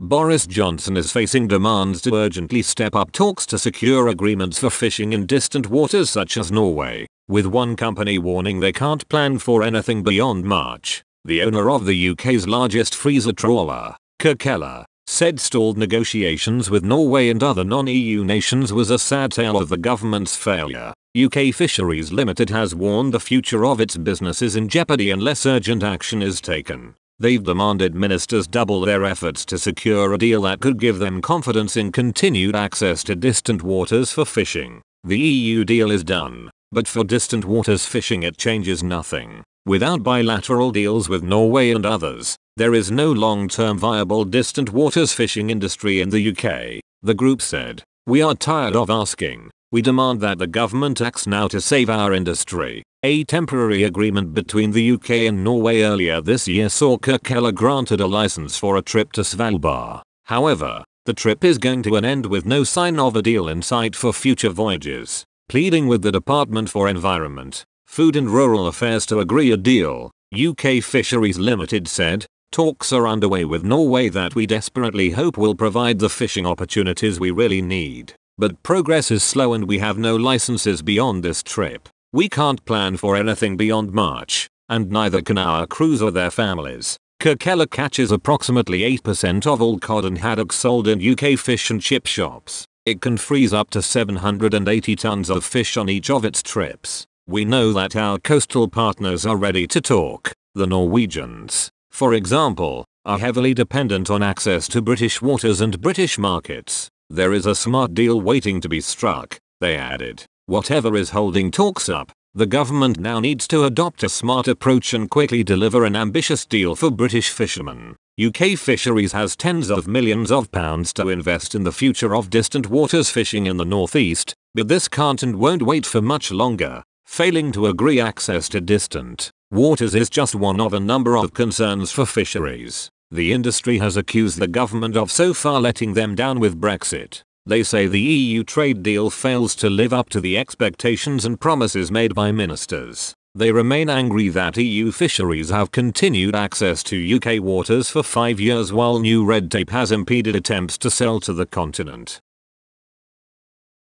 Boris Johnson is facing demands to urgently step up talks to secure agreements for fishing in distant waters such as Norway, with one company warning they can't plan for anything beyond March. The owner of the UK's largest freezer trawler, trawler, said stalled negotiations with Norway and other non-EU nations was a sad tale of the government's failure. UK Fisheries Limited has warned the future of its business is in jeopardy unless urgent action is taken. They've demanded ministers double their efforts to secure a deal that could give them confidence in continued access to distant waters for fishing. The EU deal is done, but for distant waters fishing it changes nothing. Without bilateral deals with Norway and others, there is no long-term viable distant waters fishing industry in the UK, the group said. We are tired of asking. We demand that the government acts now to save our industry. A temporary agreement between the UK and Norway earlier this year saw trawler granted a license for a trip to Svalbard. However, the trip is going to an end with no sign of a deal in sight for future voyages. Pleading with the Department for Environment, Food and Rural Affairs to agree a deal, UK Fisheries Limited said, talks are underway with Norway that we desperately hope will provide the fishing opportunities we really need. But progress is slow and we have no licenses beyond this trip. We can't plan for anything beyond March, and neither can our crews or their families. Trawler catches approximately 8% of all cod and haddock sold in UK fish and chip shops. It can freeze up to 780 tons of fish on each of its trips. We know that our coastal partners are ready to talk. The Norwegians, for example, are heavily dependent on access to British waters and British markets. There is a smart deal waiting to be struck, they added. Whatever is holding talks up, the government now needs to adopt a smart approach and quickly deliver an ambitious deal for British fishermen. UK Fisheries has tens of millions of pounds to invest in the future of distant waters fishing in the northeast, but this can't and won't wait for much longer. Failing to agree access to distant waters is just one of a number of concerns for fisheries. The industry has accused the government of so far letting them down with Brexit. They say the EU trade deal fails to live up to the expectations and promises made by ministers. They remain angry that EU fisheries have continued access to UK waters for 5 years while new red tape has impeded attempts to sell to the continent.